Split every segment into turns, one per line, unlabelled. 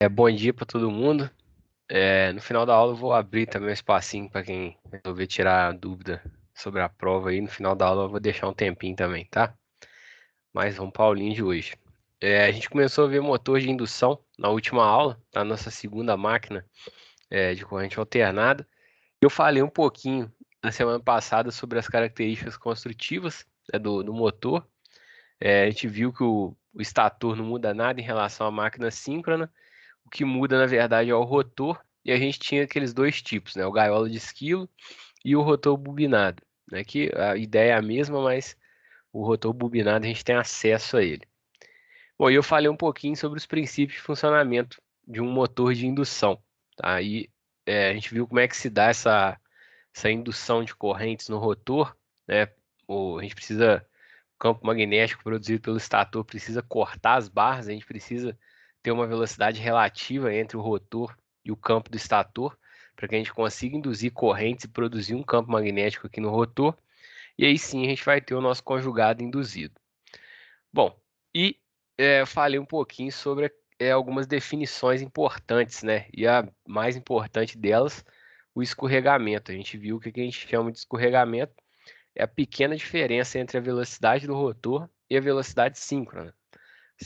Bom dia para todo mundo. No final da aula eu vou abrir também um espacinho para quem resolver tirar dúvida sobre a prova aí. No final da aula eu vou deixar um tempinho também, tá? Mas vamos para a aulinha de hoje. A gente começou a ver motor de indução na última aula, na nossa segunda máquina de corrente alternada. Eu falei um pouquinho na semana passada sobre as características construtivas, do motor. A gente viu que o estator não muda nada em relação à máquina síncrona. O que muda, na verdade, é o rotor, e a gente tinha aqueles dois tipos, né? O gaiola de esquilo e o rotor bobinado, né? Que a ideia é a mesma, mas o rotor bobinado a gente tem acesso a ele. Bom, e eu falei um pouquinho sobre os princípios de funcionamento de um motor de indução, tá? A gente viu como é que se dá essa indução de correntes no rotor, né? A gente precisa, o campo magnético produzido pelo estator precisa cortar as barras, a gente precisa ter uma velocidade relativa entre o rotor e o campo do estator, para que a gente consiga induzir correntes e produzir um campo magnético aqui no rotor, e aí sim a gente vai ter o nosso conjugado induzido. Bom, eu falei um pouquinho sobre algumas definições importantes, né? E a mais importante delas, o escorregamento. A gente viu que o que a gente chama de escorregamento é a pequena diferença entre a velocidade do rotor e a velocidade síncrona.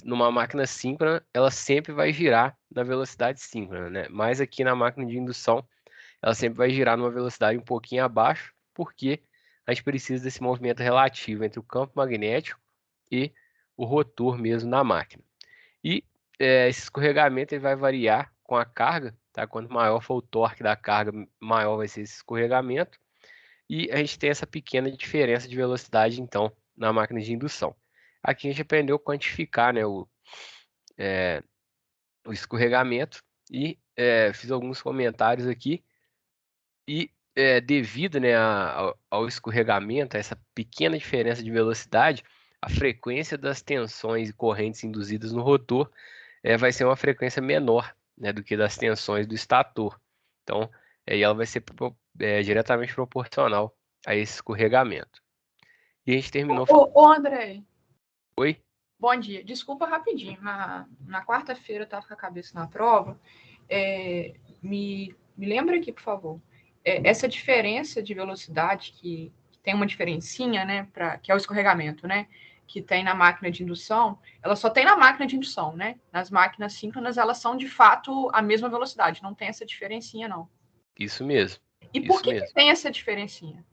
Numa máquina síncrona, ela sempre vai girar na velocidade síncrona, né? Mas aqui na máquina de indução, ela sempre vai girar numa velocidade um pouquinho abaixo, porque a gente precisa desse movimento relativo entre o campo magnético e o rotor mesmo na máquina. E esse escorregamento ele vai variar com a carga, tá? Quanto maior for o torque da carga, maior vai ser esse escorregamento. E a gente tem essa pequena diferença de velocidade, então, na máquina de indução. Aqui a gente aprendeu a quantificar, né, o escorregamento e fiz alguns comentários aqui. Devido, né, ao escorregamento, a essa pequena diferença de velocidade, a frequência das tensões e correntes induzidas no rotor vai ser uma frequência menor, né, do que das tensões do estator. Então, aí ela vai ser diretamente proporcional a esse escorregamento. E a gente terminou.
Ô André,
Oi?
bom dia. Desculpa rapidinho. Na quarta-feira eu estava com a cabeça na prova. Me lembra aqui, por favor. Essa diferença de velocidade, que tem uma diferencinha, né, que é o escorregamento, né? Que tem na máquina de indução, ela só tem na máquina de indução, né? Nas máquinas síncronas, elas são de fato a mesma velocidade, não tem essa diferencinha, não.
Isso mesmo.
E por
Isso
que
mesmo.
tem essa diferencinha?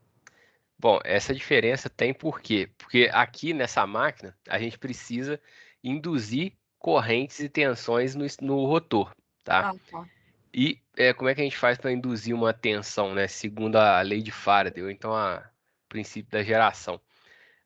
Bom, essa diferença tem por quê? Porque aqui nessa máquina a gente precisa induzir correntes e tensões no rotor, tá?
Ah, tá.
E como é que a gente faz para induzir uma tensão, né? Segundo a lei de Faraday, ou então o princípio da geração.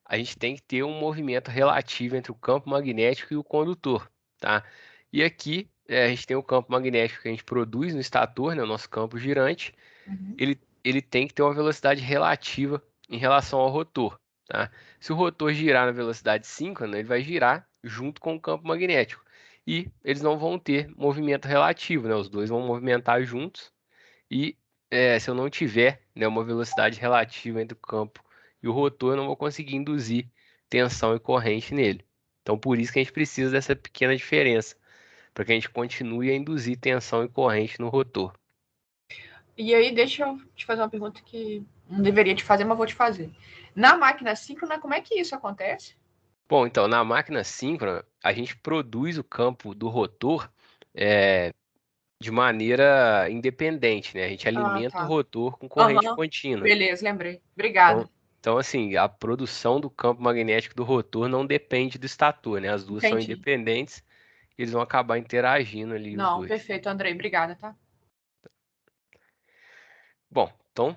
A gente tem que ter um movimento relativo entre o campo magnético e o condutor, tá? E aqui a gente tem o campo magnético que a gente produz no estator, né? O nosso campo girante.
Uhum.
Ele tem que ter uma velocidade relativa em relação ao rotor, tá? Se o rotor girar na velocidade síncrona, ele vai girar junto com o campo magnético. E eles não vão ter movimento relativo, né? Os dois vão movimentar juntos. E se eu não tiver, né, uma velocidade relativa entre o campo e o rotor, eu não vou conseguir induzir tensão e corrente nele. Então, por isso que a gente precisa dessa pequena diferença, para que a gente continue a induzir tensão e corrente no rotor.
E aí, deixa eu te fazer uma pergunta que não deveria te fazer, mas vou te fazer. Na máquina síncrona, como é que isso acontece?
Bom, então, na máquina síncrona, a gente produz o campo do rotor é, de maneira independente, né? A gente
Ah,
alimenta o
tá.
rotor com corrente
Aham.
contínua.
Beleza, lembrei.
Então,
Obrigada.
então, assim, a produção do campo magnético do rotor não depende do estator, né? As duas são
Entendi.
independentes, eles vão acabar interagindo ali, os
Não,
dois.
perfeito, Andrei. Obrigada, tá?
Bom, então,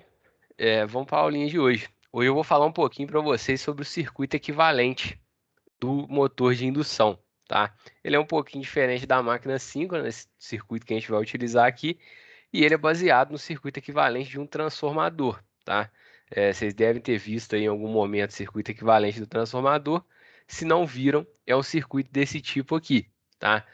vamos para a aulinha de hoje. Hoje eu vou falar um pouquinho para vocês sobre o circuito equivalente do motor de indução, tá? Ele é um pouquinho diferente da máquina síncrona, esse circuito que a gente vai utilizar aqui, e ele é baseado no circuito equivalente de um transformador, tá? Vocês devem ter visto aí em algum momento o circuito equivalente do transformador. Se não viram, é um circuito desse tipo aqui, tá?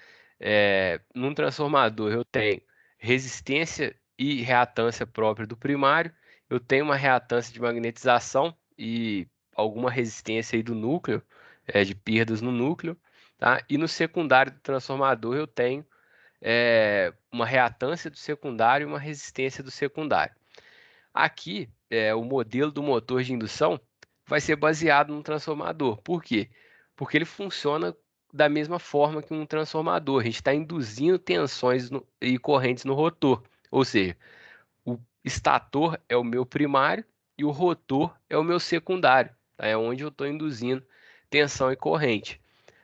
Num transformador eu tenho resistência e reatância própria do primário, eu tenho uma reatância de magnetização e alguma resistência aí do núcleo, de perdas no núcleo, tá? E no secundário do transformador eu tenho uma reatância do secundário e uma resistência do secundário. Aqui, o modelo do motor de indução vai ser baseado num transformador. Por quê? Porque ele funciona da mesma forma que um transformador. A gente está induzindo tensões e correntes no rotor. Ou seja, o estator é o meu primário e o rotor é o meu secundário. Tá? É onde eu estou induzindo tensão e corrente.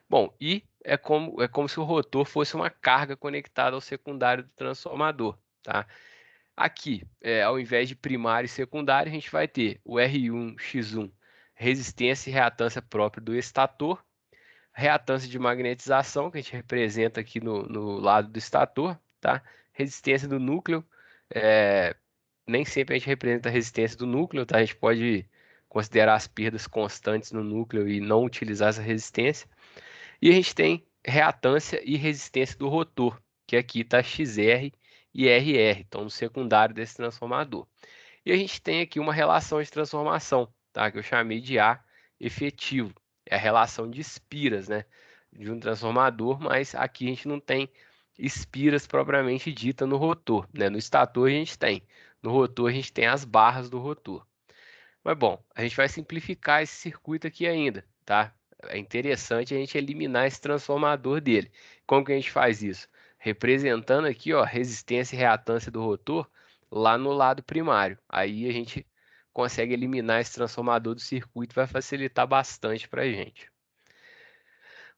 Bom, e é como se o rotor fosse uma carga conectada ao secundário do transformador. Tá? Aqui, ao invés de primário e secundário, a gente vai ter o R1X1, resistência e reatância própria do estator, reatância de magnetização, que a gente representa aqui no lado do estator, tá? Resistência do núcleo, é, nem sempre a gente representa a resistência do núcleo, tá? A gente pode considerar as perdas constantes no núcleo e não utilizar essa resistência. E a gente tem reatância e resistência do rotor, que aqui está XR e RR, então no secundário desse transformador. E a gente tem aqui uma relação de transformação, tá? Que eu chamei de A efetivo. É a relação de espiras, né? De um transformador, mas aqui a gente não tem espiras propriamente dita no rotor, né? No estator a gente tem. No rotor a gente tem as barras do rotor. Mas bom, a gente vai simplificar esse circuito aqui ainda, tá? É interessante a gente eliminar esse transformador dele. Como que a gente faz isso? Representando aqui, ó, resistência e reatância do rotor lá no lado primário. Aí a gente consegue eliminar esse transformador do circuito, vai facilitar bastante para a gente.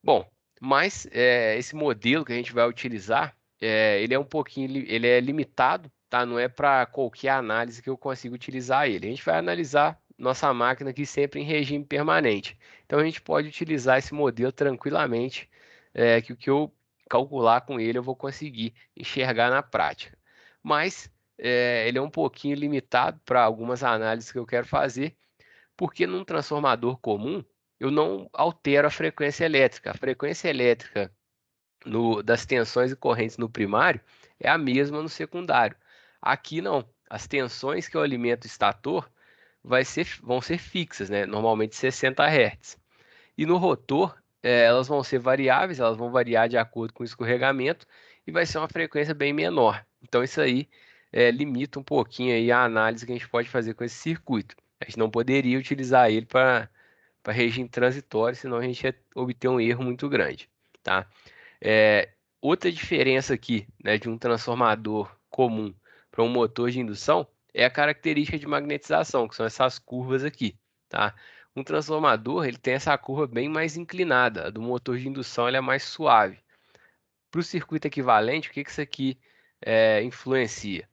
Bom, mas esse modelo que a gente vai utilizar, ele é um pouquinho, ele é limitado, tá? Não é para qualquer análise que eu consiga utilizar ele. A gente vai analisar nossa máquina aqui sempre em regime permanente. Então a gente pode utilizar esse modelo tranquilamente, que o que eu calcular com ele eu vou conseguir enxergar na prática. Mas ele é um pouquinho limitado para algumas análises que eu quero fazer, porque num transformador comum eu não altero a frequência elétrica. A frequência elétrica das tensões e correntes no primário é a mesma no secundário. Aqui não. As tensões que eu alimento o estator vão ser fixas, né? Normalmente 60 Hz. E no rotor, elas vão ser variáveis, elas vão variar de acordo com o escorregamento e vai ser uma frequência bem menor. Então isso aí limita um pouquinho aí a análise que a gente pode fazer com esse circuito. A gente não poderia utilizar ele para regime transitório, senão a gente ia obter um erro muito grande, tá? É, outra diferença aqui, né, de um transformador comum para um motor de indução é a característica de magnetização, que são essas curvas aqui, tá? Um transformador, ele tem essa curva bem mais inclinada, a do motor de indução ela é mais suave. Para o circuito equivalente, o que que isso aqui influencia?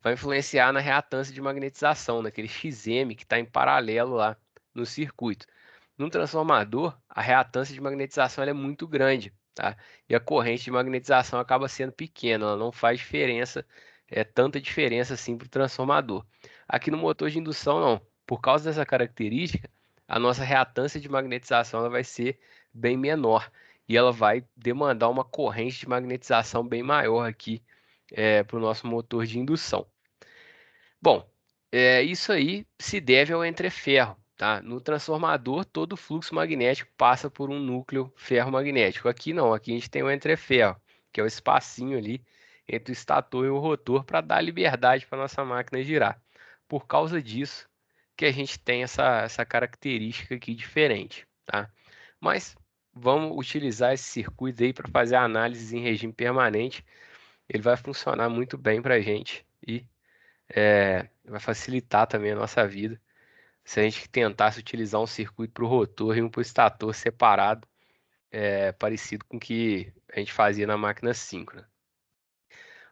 Vai influenciar na reatância de magnetização, naquele XM que está em paralelo lá no circuito. Num transformador, a reatância de magnetização ela é muito grande, tá? E a corrente de magnetização acaba sendo pequena, ela não faz diferença, tanta diferença assim para o transformador. Aqui no motor de indução, não. Por causa dessa característica, a nossa reatância de magnetização ela vai ser bem menor e ela vai demandar uma corrente de magnetização bem maior aqui para o nosso motor de indução. Bom, isso aí se deve ao entreferro, tá? No transformador, todo fluxo magnético passa por um núcleo ferromagnético. Aqui não, aqui a gente tem o entreferro, que é o espacinho ali entre o estator e o rotor para dar liberdade para nossa máquina girar. Por causa disso que a gente tem essa característica aqui diferente, tá? Mas vamos utilizar esse circuito aí para fazer a análise em regime permanente. Ele vai funcionar muito bem para a gente e vai facilitar também a nossa vida. Se a gente tentasse utilizar um circuito para o rotor e um para o estator separado, parecido com o que a gente fazia na máquina síncrona.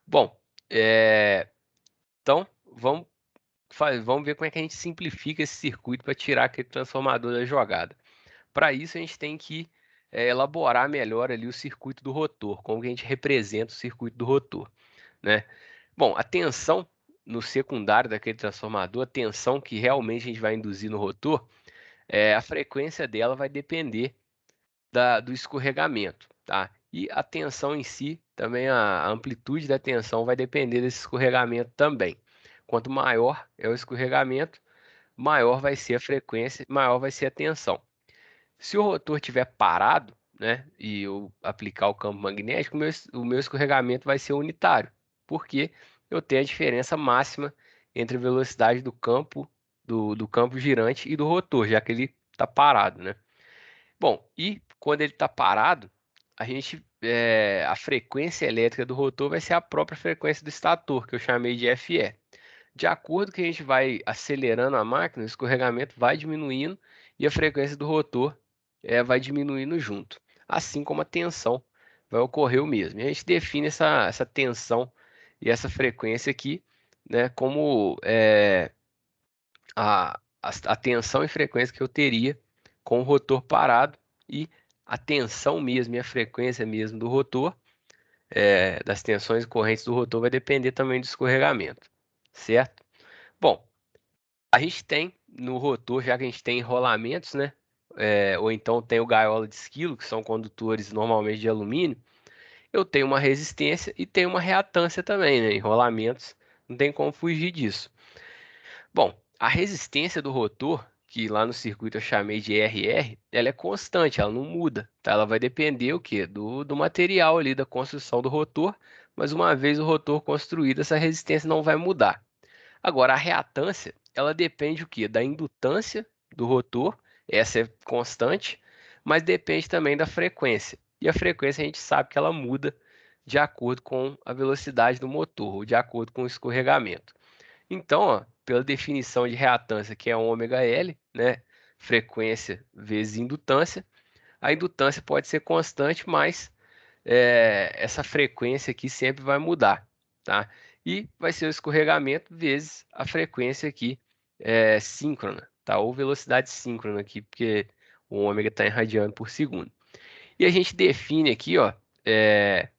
Bom, então vamos ver como é que a gente simplifica esse circuito para tirar aquele transformador da jogada. Para isso, a gente tem que elaborar melhor ali o circuito do rotor, como que a gente representa o circuito do rotor, né? Bom, a tensão no secundário daquele transformador, a tensão que realmente a gente vai induzir no rotor, a frequência dela vai depender do escorregamento, tá? E a tensão em si, também a amplitude da tensão vai depender desse escorregamento também. Quanto maior é o escorregamento, maior vai ser a frequência, maior vai ser a tensão. Se o rotor estiver parado, né, e eu aplicar o campo magnético, o meu escorregamento vai ser unitário, porque eu tenho a diferença máxima entre a velocidade do campo girante e do rotor, já que ele está parado, né? Bom, e quando ele está parado, a frequência elétrica do rotor vai ser a própria frequência do estator, que eu chamei de FE. De acordo que a gente vai acelerando a máquina, o escorregamento vai diminuindo e a frequência do rotor vai diminuindo junto. Assim como a tensão vai ocorrer o mesmo. E a gente define essa tensão e essa frequência aqui, né, como a tensão e frequência que eu teria com o rotor parado e a tensão mesmo e a frequência mesmo do rotor, das tensões e correntes do rotor vai depender também do escorregamento, certo? Bom, a gente tem no rotor, já que a gente tem enrolamentos, né? Ou então tem o gaiola de esquilo, que são condutores normalmente de alumínio. Eu tenho uma resistência e tenho uma reatância também, né? Enrolamentos, não tem como fugir disso. Bom, a resistência do rotor, que lá no circuito eu chamei de RR, ela é constante, ela não muda, tá? Ela vai depender o quê? Do material ali, da construção do rotor, mas uma vez o rotor construído, essa resistência não vai mudar. Agora, a reatância, ela depende o quê? Da indutância do rotor, essa é constante, mas depende também da frequência. E a frequência a gente sabe que ela muda de acordo com a velocidade do motor, ou de acordo com o escorregamento. Então, ó, pela definição de reatância, que é ômega L, né? Frequência vezes indutância, a indutância pode ser constante, mas essa frequência aqui sempre vai mudar, tá? E vai ser o escorregamento vezes a frequência aqui síncrona, tá? Ou velocidade síncrona aqui, porque o ômega está em radiano por segundo. E a gente define aqui, ó, é,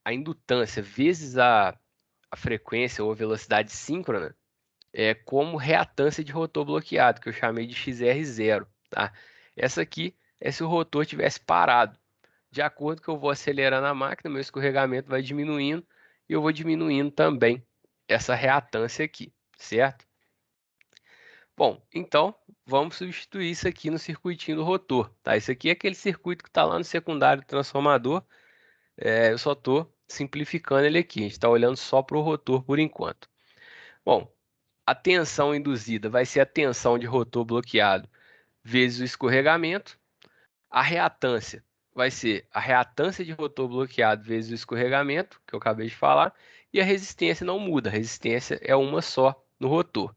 a indutância vezes a frequência ou a velocidade síncrona como reatância de rotor bloqueado, que eu chamei de XR0, tá? Essa aqui é se o rotor tivesse parado. De acordo que eu vou acelerando a máquina, meu escorregamento vai diminuindo e eu vou diminuindo também essa reatância aqui, certo? Bom, então vamos substituir isso aqui no circuitinho do rotor, tá? Isso aqui é aquele circuito que está lá no secundário do transformador. Eu só estou simplificando ele aqui. A gente está olhando só para o rotor por enquanto. Bom, a tensão induzida vai ser a tensão de rotor bloqueado vezes o escorregamento. A reatância vai ser a reatância de rotor bloqueado vezes o escorregamento, que eu acabei de falar, e a resistência não muda, a resistência é uma só no rotor.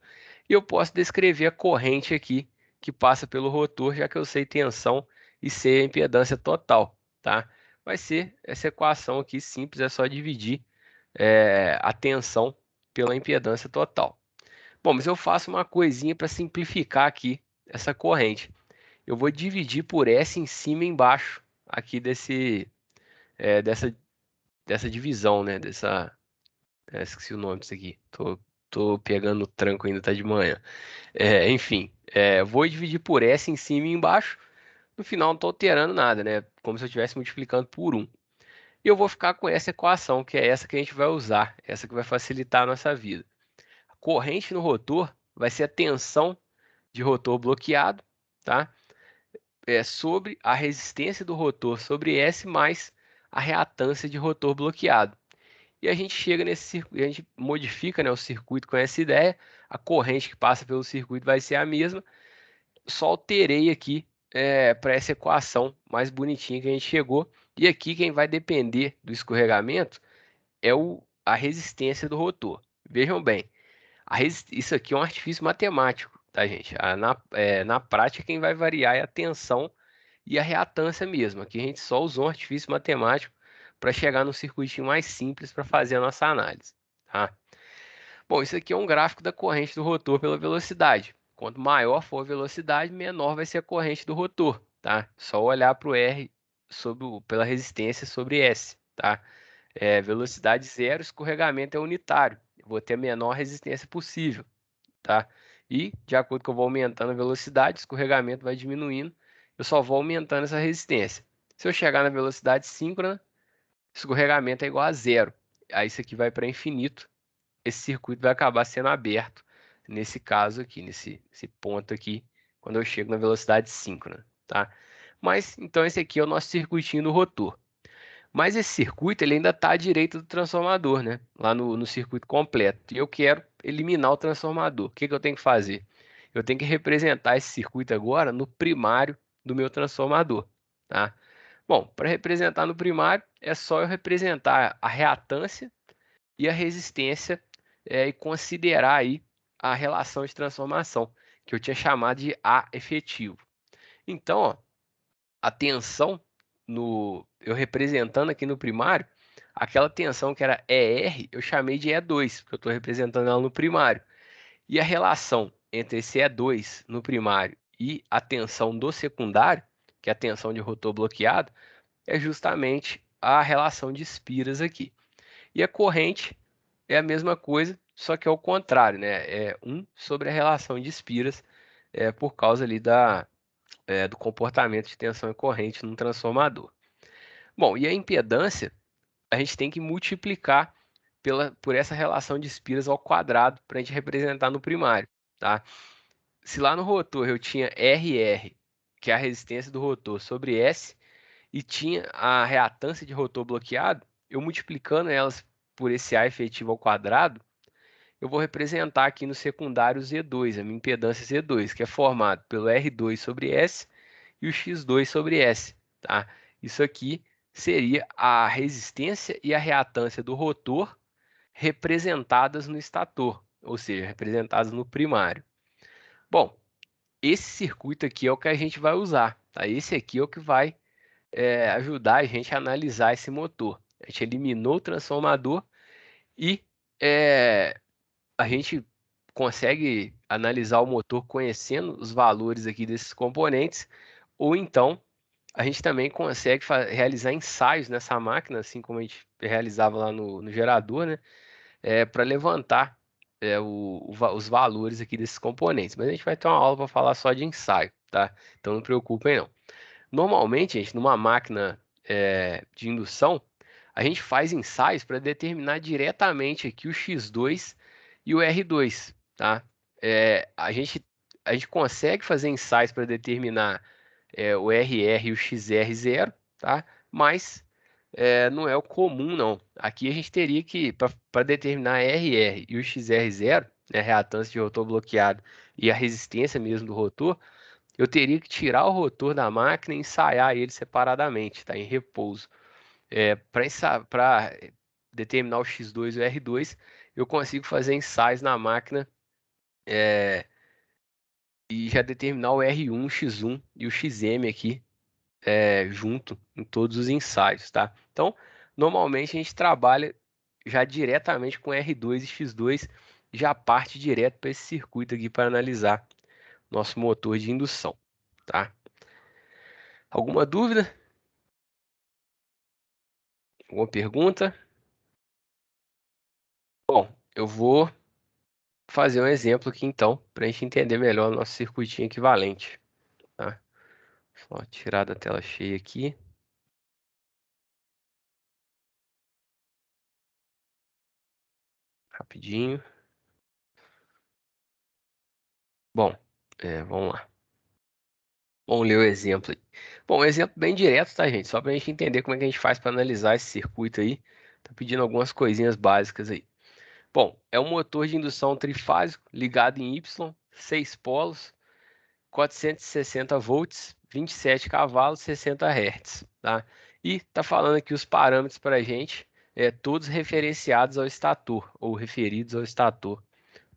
E eu posso descrever a corrente aqui que passa pelo rotor, já que eu sei tensão e sei a impedância total, tá? Vai ser essa equação aqui simples, é só dividir a tensão pela impedância total. Bom, mas eu faço uma coisinha para simplificar aqui essa corrente. Eu vou dividir por S em cima e embaixo aqui dessa divisão, né? Esqueci o nome disso aqui. Tô pegando o tranco ainda, tá de manhã. Enfim, vou dividir por S em cima e embaixo. No final não estou alterando nada, né? Como se eu estivesse multiplicando por 1. E eu vou ficar com essa equação, que é essa que a gente vai usar, essa que vai facilitar a nossa vida. A corrente no rotor vai ser a tensão de rotor bloqueado, tá? Sobre a resistência do rotor sobre S mais a reatância de rotor bloqueado. E a gente chega nesse circuito, a gente modifica, né, o circuito com essa ideia, a corrente que passa pelo circuito vai ser a mesma, só alterei aqui para essa equação mais bonitinha que a gente chegou. E aqui quem vai depender do escorregamento é a resistência do rotor. Vejam bem, isso aqui é um artifício matemático, tá, gente? Na prática, quem vai variar é a tensão e a reatância mesmo. Aqui a gente só usou um artifício matemático para chegar no circuitinho mais simples para fazer a nossa análise, tá? Bom, isso aqui é um gráfico da corrente do rotor pela velocidade. Quanto maior for a velocidade, menor vai ser a corrente do rotor, tá? Só olhar para o R pela resistência sobre S, tá? Velocidade zero, escorregamento é unitário. Eu vou ter a menor resistência possível, tá? E, de acordo que eu vou aumentando a velocidade, o escorregamento vai diminuindo, eu só vou aumentando essa resistência. Se eu chegar na velocidade síncrona, escorregamento é igual a zero. Aí isso aqui vai para infinito. Esse circuito vai acabar sendo aberto nesse caso aqui, nesse ponto aqui, quando eu chego na velocidade síncrona, tá? Mas, então, esse aqui é o nosso circuitinho do rotor. Mas esse circuito ele ainda está à direita do transformador, né? Lá no circuito completo. E eu quero eliminar o transformador. O que que eu tenho que fazer? Eu tenho que representar esse circuito agora no primário do meu transformador, tá? Bom, para representar no primário, é só eu representar a reatância e a resistência e considerar aí a relação de transformação, que eu tinha chamado de A efetivo. Então, ó, a tensão eu representando aqui no primário, aquela tensão que era ER, eu chamei de E2, porque eu estou representando ela no primário. E a relação entre esse E2 no primário e a tensão do secundário, que é a tensão de rotor bloqueado, é justamente a relação de espiras aqui. E a corrente é a mesma coisa, só que é o contrário, né? É 1 sobre a relação de espiras, por causa ali do comportamento de tensão e corrente no transformador. Bom, e a impedância, a gente tem que multiplicar por essa relação de espiras ao quadrado para a gente representar no primário, tá? Se lá no rotor eu tinha RR, que é a resistência do rotor, sobre S, e tinha a reatância de rotor bloqueado, eu multiplicando elas por esse A efetivo ao quadrado, eu vou representar aqui no secundário Z2, a minha impedância Z2, que é formado pelo R2 sobre S e o X2 sobre S, tá? Isso aqui seria a resistência e a reatância do rotor representadas no estator, ou seja, representadas no primário. Bom, esse circuito aqui é o que a gente vai usar, tá? Esse aqui é o que vai ajudar a gente a analisar esse motor. A gente eliminou o transformador e é, a gente consegue analisar o motor conhecendo os valores aqui desses componentes, ou então a gente também consegue realizar ensaios nessa máquina, assim como a gente realizava lá no gerador, né? Para levantar os valores aqui desses componentes. Mas a gente vai ter uma aula para falar só de ensaio, tá? Então não preocupem não. Normalmente, gente, numa máquina de indução, a gente faz ensaios para determinar diretamente aqui o X2 e o R2, tá? A gente consegue fazer ensaios para determinar o RR e o XR0, tá? Mas não é o comum, não. Aqui a gente teria que, para determinar RR e o XR0, né, reatância de rotor bloqueado e a resistência mesmo do rotor, eu teria que tirar o rotor da máquina e ensaiar ele separadamente, tá? Em repouso. Para determinar o X2 e o R2, eu consigo fazer ensaios na máquina e já determinar o R1, X1 e o XM aqui junto em todos os ensaios, tá? Então, normalmente a gente trabalha já diretamente com R2 e X2, já parte direto para esse circuito aqui para analisar nosso motor de indução, tá? Alguma dúvida? Alguma pergunta? Bom, eu vou fazer um exemplo aqui então, para a gente entender melhor o nosso circuitinho equivalente, tá? Só tirar da tela cheia aqui, rapidinho. Bom, vamos lá. Vamos ler o exemplo aí. Bom, um exemplo bem direto, tá, gente? Só para a gente entender como é que a gente faz para analisar esse circuito aí. Tá pedindo algumas coisinhas básicas aí. Bom, é um motor de indução trifásico ligado em Y, 6 polos, 460 volts, 27 cavalos, 60 Hz, tá? E tá falando aqui os parâmetros para a gente, todos referenciados ao estator, ou referidos ao estator,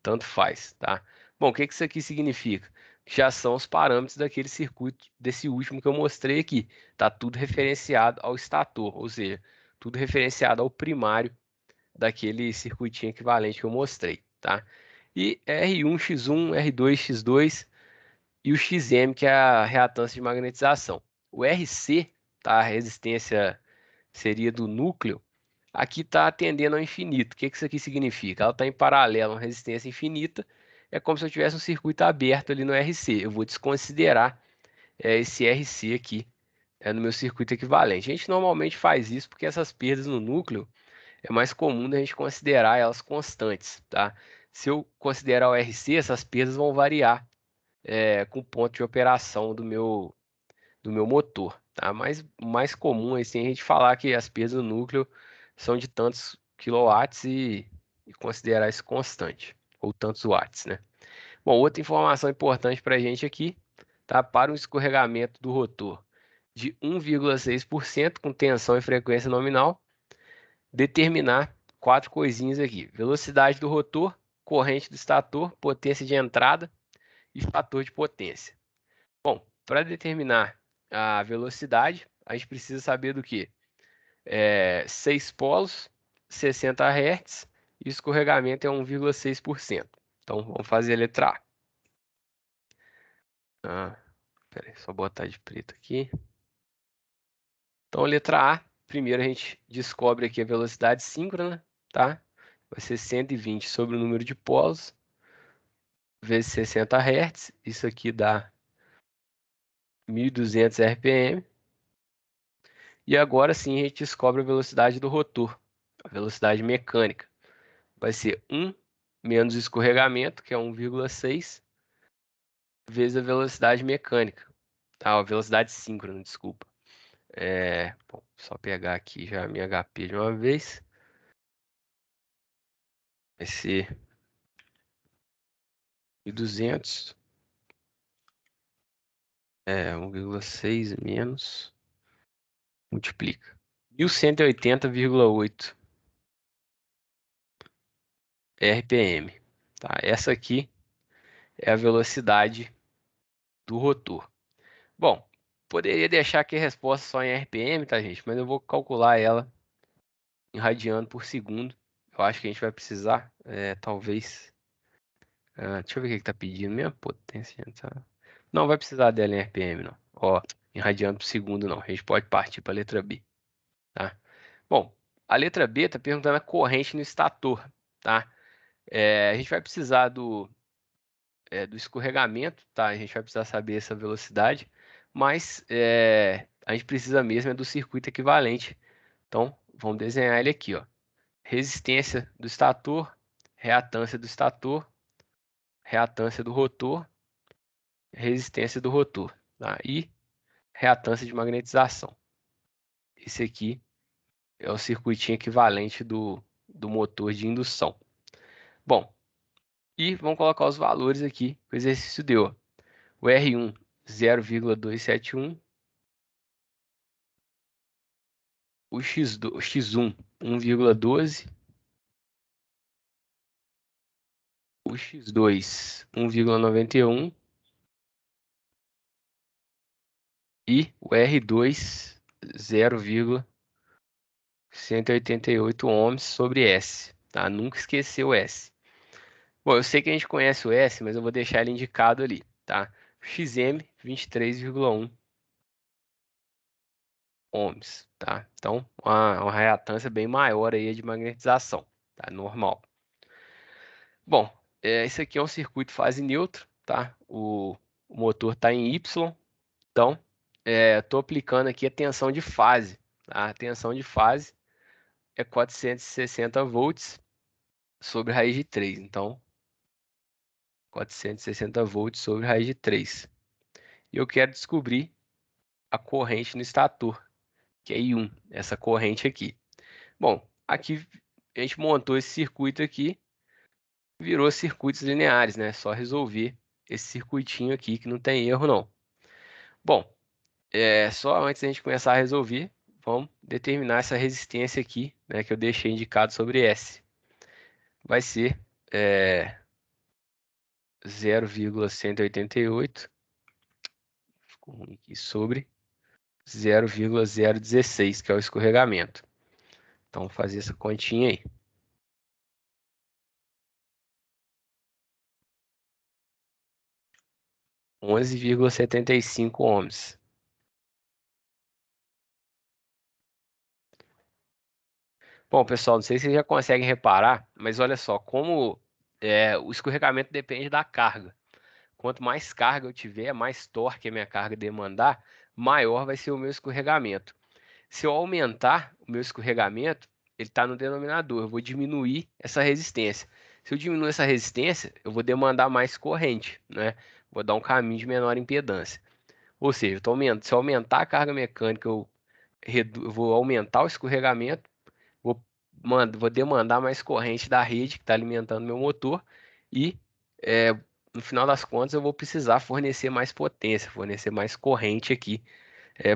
tanto faz, tá? Bom, o que que isso aqui significa? Que já são os parâmetros daquele circuito, desse último que eu mostrei aqui. Tá tudo referenciado ao estator, ou seja, tudo referenciado ao primário daquele circuitinho equivalente que eu mostrei, tá? E R1, X1, R2, X2 e o XM, que é a reatância de magnetização. O RC, tá? A resistência seria do núcleo, aqui está atendendo ao infinito. O que que isso aqui significa? Ela está em paralelo a uma resistência infinita. É como se eu tivesse um circuito aberto ali no RC. Eu vou desconsiderar esse RC aqui no meu circuito equivalente. A gente normalmente faz isso porque essas perdas no núcleo é mais comum da gente considerar elas constantes, tá? Se eu considerar o RC, essas perdas vão variar com o ponto de operação do meu motor, tá? Mas o mais comum assim, é a gente falar que as perdas do núcleo são de tantos quilowatts e considerar isso constante, ou tantos watts, né? Bom, outra informação importante para a gente aqui, tá? Para um escorregamento do rotor de 1,6% com tensão e frequência nominal, determinar quatro coisinhas aqui: velocidade do rotor, corrente do estator, potência de entrada e fator de potência. Bom, para determinar a velocidade, a gente precisa saber do que? 6 polos, 60 Hz e o escorregamento é 1,6%. Então, vamos fazer a letra A. Peraí, só botar de preto aqui. Então, a letra A, primeiro a gente descobre aqui a velocidade síncrona, tá? Vai ser 120 sobre o número de polos, vezes 60 Hz. Isso aqui dá 1.200 RPM. E agora sim a gente descobre a velocidade do rotor, a velocidade mecânica. Vai ser 1 menos o escorregamento, que é 1,6, vezes a velocidade mecânica. Tá, a velocidade síncrona, desculpa. Bom, só pegar aqui já a minha HP de uma vez. Vai ser 1.200. 1,6 menos. Multiplica. 1.180,8 RPM. Tá? Essa aqui é a velocidade do rotor. Bom, poderia deixar aqui a resposta só em RPM, tá, gente? Mas eu vou calcular ela em radiano por segundo. Eu acho que a gente vai precisar, talvez. Deixa eu ver o que está pedindo mesmo. Potência. Tá? Não vai precisar dela em RPM, não. Ó, em radiano por segundo, não. A gente pode partir para a letra B, tá? Bom, a letra B está perguntando a corrente no estator, tá? A gente vai precisar do escorregamento, tá? A gente vai precisar saber essa velocidade, mas a gente precisa mesmo do circuito equivalente. Então, vamos desenhar ele aqui, ó. Resistência do estator, reatância do estator, reatância do rotor, resistência do rotor, tá? E reatância de magnetização. Esse aqui é o circuitinho equivalente do motor de indução. Bom, e vamos colocar os valores aqui que o exercício deu. O R1, 0,271. O X1, 1,12. O X2, 1,91. E o R2, 0,188 ohms sobre S. Tá? Nunca esqueceu o S. Bom, eu sei que a gente conhece o S, mas eu vou deixar ele indicado ali, tá? XM, 23,1 ohms, tá? Então, uma reatância bem maior aí de magnetização, tá? Normal. Bom, esse aqui é um circuito fase neutra, tá? O motor está em Y, então, estou aplicando aqui a tensão de fase, tá? A tensão de fase é 460 volts sobre raiz de 3, então, 460 volts sobre raiz de 3. E eu quero descobrir a corrente no estator, que é I1, essa corrente aqui. Bom, aqui a gente montou esse circuito aqui, virou circuitos lineares, né? Só resolver esse circuitinho aqui que não tem erro não. Bom, só antes da gente começar a resolver, vamos determinar essa resistência aqui, né? Que eu deixei indicado sobre S. Vai ser 0,188 sobre 0,016, que é o escorregamento. Então, vou fazer essa continha aí. 11,75 ohms. Bom, pessoal, não sei se vocês já conseguem reparar, mas olha só, como o escorregamento depende da carga. Quanto mais carga eu tiver, mais torque a minha carga demandar, maior vai ser o meu escorregamento. Se eu aumentar o meu escorregamento, ele está no denominador, eu vou diminuir essa resistência. Se eu diminuir essa resistência, eu vou demandar mais corrente, né? Vou dar um caminho de menor impedância. Ou seja, se eu aumentar a carga mecânica, eu vou aumentar o escorregamento, vou demandar mais corrente da rede que está alimentando meu motor e, é, no final das contas, eu vou precisar fornecer mais potência, fornecer mais corrente aqui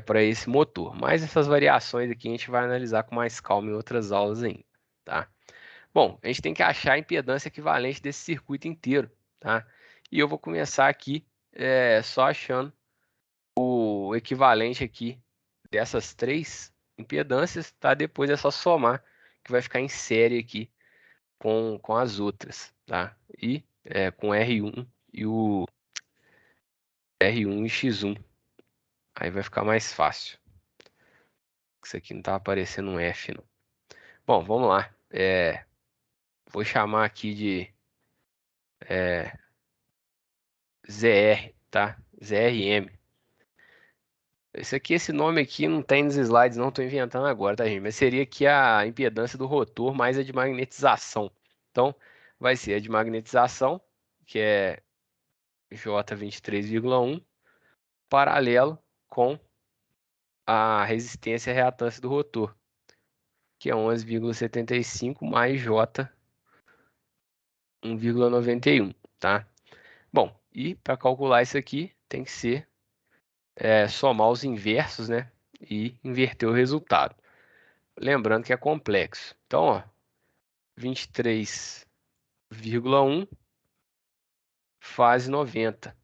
para esse motor. Mas essas variações aqui a gente vai analisar com mais calma em outras aulas ainda, tá? Bom, a gente tem que achar a impedância equivalente desse circuito inteiro, tá? E eu vou começar aqui só achando o equivalente aqui dessas três impedâncias, tá? Depois é só somar, que vai ficar em série aqui com as outras, tá? E com R1 e o R1 e X1. Aí vai ficar mais fácil. Isso aqui não tá aparecendo um F, não. Bom, vamos lá. Vou chamar aqui de ZR, tá? ZRM. Esse nome aqui não tem nos slides, não estou inventando agora, tá, gente? Mas seria aqui a impedância do rotor mais a de magnetização. Então, vai ser a de magnetização, que é J23,1, paralelo com a resistência e a reatância do rotor, que é 11,75 mais J 1,91, tá? Bom, e para calcular isso aqui, tem que ser somar os inversos, né? E inverter o resultado. Lembrando que é complexo. Então, ó, 23,1 fase 90.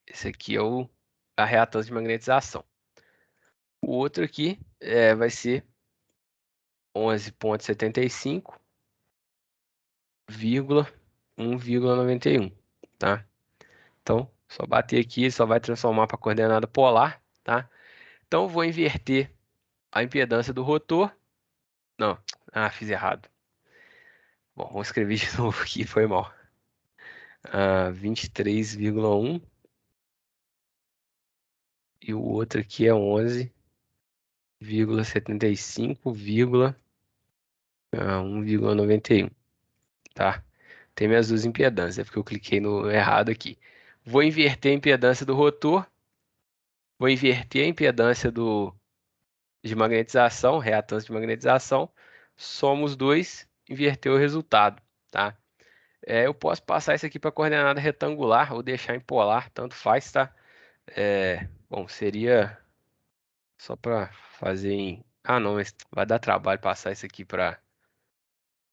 Esse aqui é a reatância de magnetização. O outro aqui vai ser 11,75, 1,91, tá? Então, só bater aqui, só vai transformar para coordenada polar, tá? Então, vou inverter a impedância do rotor. Não, fiz errado. Bom, vamos escrever de novo aqui, foi mal. 23,1 e o outro aqui é 11,75, 1,91, tá? Tem minhas duas impedâncias, é porque eu cliquei no errado aqui. Vou inverter a impedância do rotor, vou inverter a impedância de magnetização, reatância de magnetização, soma os dois, inverter o resultado, tá? Eu posso passar isso aqui para coordenada retangular ou deixar em polar, tanto faz, tá? Bom, seria só para fazer em... Ah, não, mas vai dar trabalho passar isso aqui para...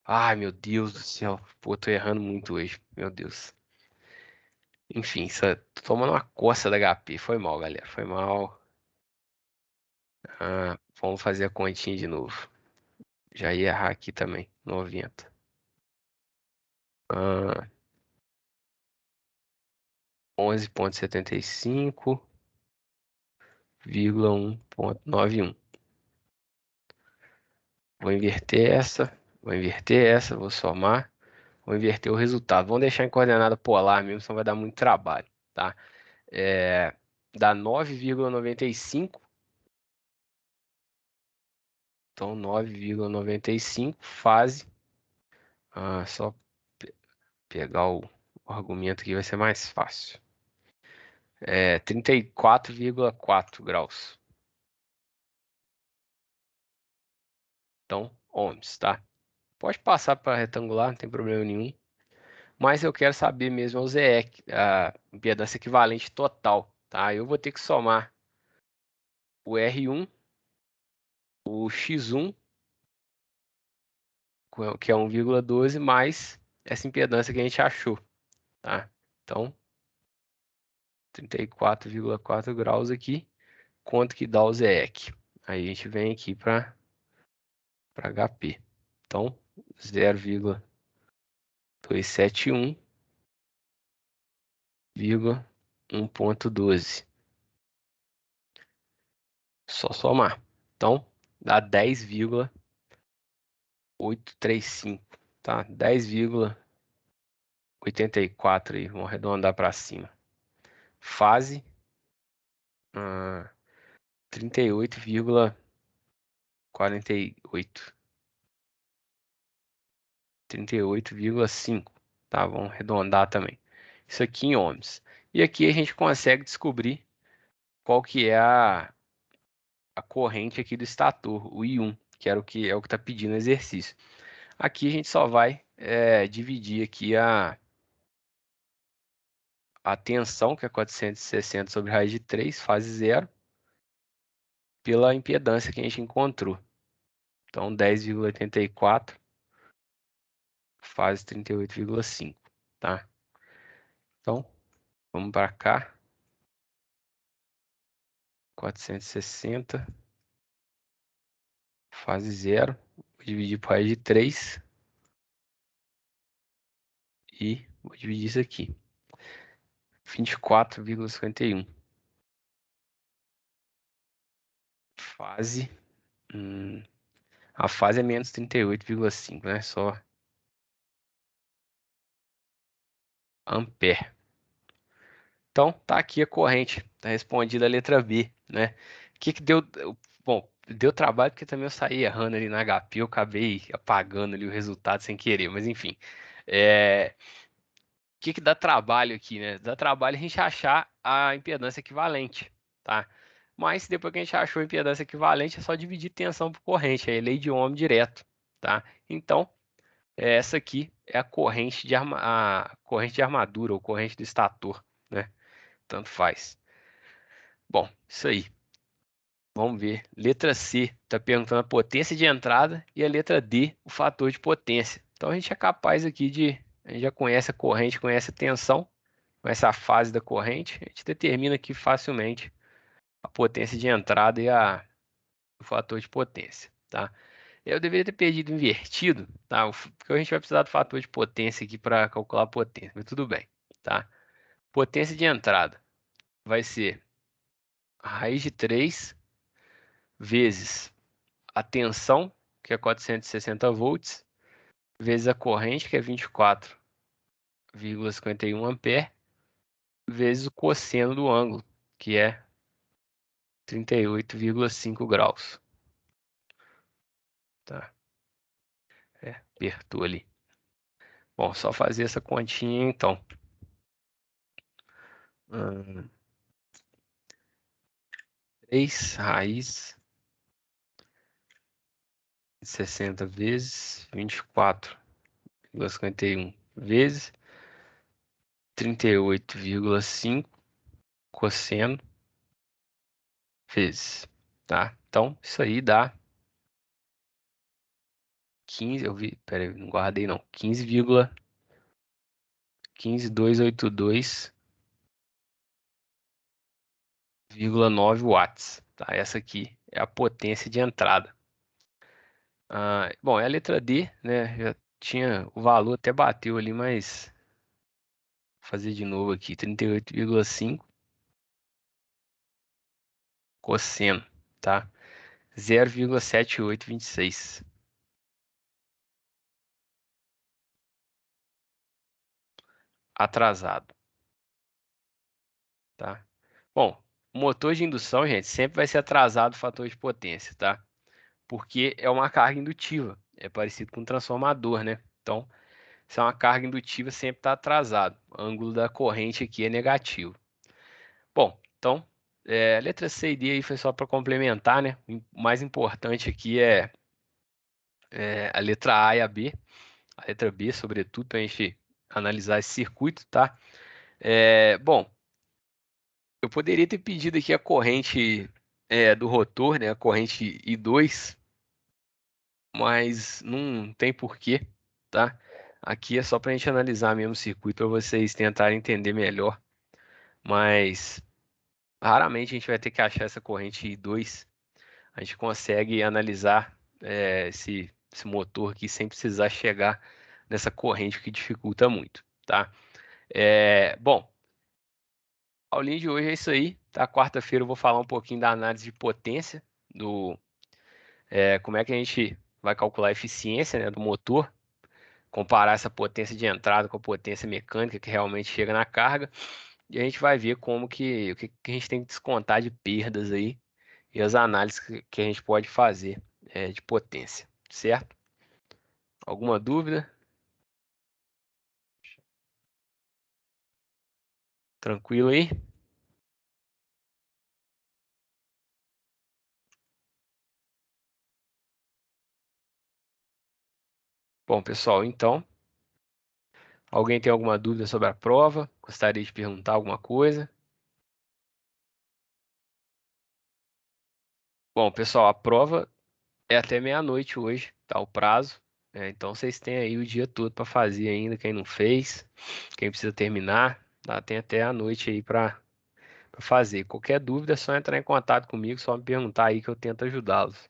Ai, meu Deus do céu. Pô, tô errando muito hoje. Meu Deus. Enfim, tô tomando uma coça da HP. Foi mal, galera. Foi mal. Vamos fazer a continha de novo. Já ia errar aqui também. 90. 11,75, 1,91. Vou inverter essa. Vou inverter essa. Vou somar. Vou inverter o resultado. Vamos deixar em coordenada polar mesmo, senão vai dar muito trabalho, tá? Dá 9,95. Então, 9,95 fase. Só pegar o argumento aqui vai ser mais fácil. 34,4 graus. Então, ohms, tá? Pode passar para retangular, não tem problema nenhum. Mas eu quero saber mesmo o ZE, a impedância equivalente total, tá? Eu vou ter que somar o R1, o X1, que é 1,12, mais essa impedância que a gente achou, tá? Então, 34,4 graus aqui, quanto que dá o ZEC? Aí a gente vem aqui para HP. Então, 0,271, 1,12. Só somar. Então, dá 10,835, tá? 10,84 aí, vamos arredondar para cima. Fase 38,48. 38,5, tá? Vamos arredondar também. Isso aqui em ohms. E aqui a gente consegue descobrir qual que é a corrente aqui do estator, o I1, que era o que está pedindo o exercício. Aqui a gente só vai dividir aqui a tensão, que é 460 sobre raiz de 3, fase zero, pela impedância que a gente encontrou. Então, 10,84 fase 38,5, tá? Então, vamos para cá. 460 fase zero. Vou dividir por raiz de 3. E vou dividir isso aqui. 24,51. Fase. A fase é menos 38,5, né? Só ampere. Então, tá aqui a corrente. Tá respondida a letra B, né? O que que deu? Bom, deu trabalho porque também eu saí errando ali na HP, eu acabei apagando ali o resultado sem querer, mas enfim. O que que dá trabalho aqui, né? Dá trabalho a gente achar a impedância equivalente, tá? Mas depois que a gente achou a impedância equivalente, é só dividir tensão por corrente, é lei de Ohm direto, tá? Então, essa aqui é a corrente a corrente de armadura ou corrente do estator, né? Tanto faz. Bom, isso aí. Vamos ver. Letra C está perguntando a potência de entrada e a letra D, o fator de potência. Então a gente é capaz aqui a gente já conhece a corrente, conhece a tensão, conhece a fase da corrente, a gente determina aqui facilmente a potência de entrada e o fator de potência, tá? Eu deveria ter pedido invertido, tá? Porque a gente vai precisar do fator de potência aqui para calcular a potência, mas tudo bem, tá? Potência de entrada vai ser a raiz de 3 vezes a tensão, que é 460 volts, vezes a corrente, que é 24,51 ampere, vezes o cosseno do ângulo, que é 38,5 graus. Tá? Apertou ali. Bom, só fazer essa continha então. 3 raiz de 60 vezes 24,51 vezes 38,5 cosseno vezes, tá? Então, isso aí dá 15, eu vi, peraí, não guardei não, 15,152,9 watts, tá? Essa aqui é a potência de entrada. Bom, é a letra D, né? Já tinha o valor, até bateu ali, mas vou fazer de novo aqui, 38,5 cosseno, tá? 0,7826. Atrasado, tá? Bom, o motor de indução, gente, sempre vai ser atrasado o fator de potência, tá? Porque é uma carga indutiva, é parecido com um transformador, né? Então, se é uma carga indutiva, sempre está atrasado. O ângulo da corrente aqui é negativo. Bom, então, a letra C e D aí foi só para complementar, né? O mais importante aqui é a letra A e a B. A letra B, sobretudo, para a gente analisar esse circuito, tá? Bom, eu poderia ter pedido aqui a corrente do rotor, né? A corrente I2, mas não tem porquê, tá? Aqui é só para a gente analisar mesmo o circuito para vocês tentarem entender melhor. Mas raramente a gente vai ter que achar essa corrente I2. A gente consegue analisar esse motor aqui sem precisar chegar nessa corrente que dificulta muito, tá? Bom, a aulinha de hoje é isso aí, tá? Quarta-feira eu vou falar um pouquinho da análise de potência, como é que a gente vai calcular a eficiência, né, do motor, comparar essa potência de entrada com a potência mecânica que realmente chega na carga, e a gente vai ver o que a gente tem que descontar de perdas aí e as análises que a gente pode fazer de potência, certo? Alguma dúvida? Tranquilo aí? Bom, pessoal, então, alguém tem alguma dúvida sobre a prova? Gostaria de perguntar alguma coisa? Bom, pessoal, a prova é até meia-noite hoje, tá? O prazo. Então vocês têm aí o dia todo para fazer ainda, quem não fez, quem precisa terminar, tá? Tem até a noite aí para fazer. Qualquer dúvida é só entrar em contato comigo, só me perguntar aí que eu tento ajudá-los.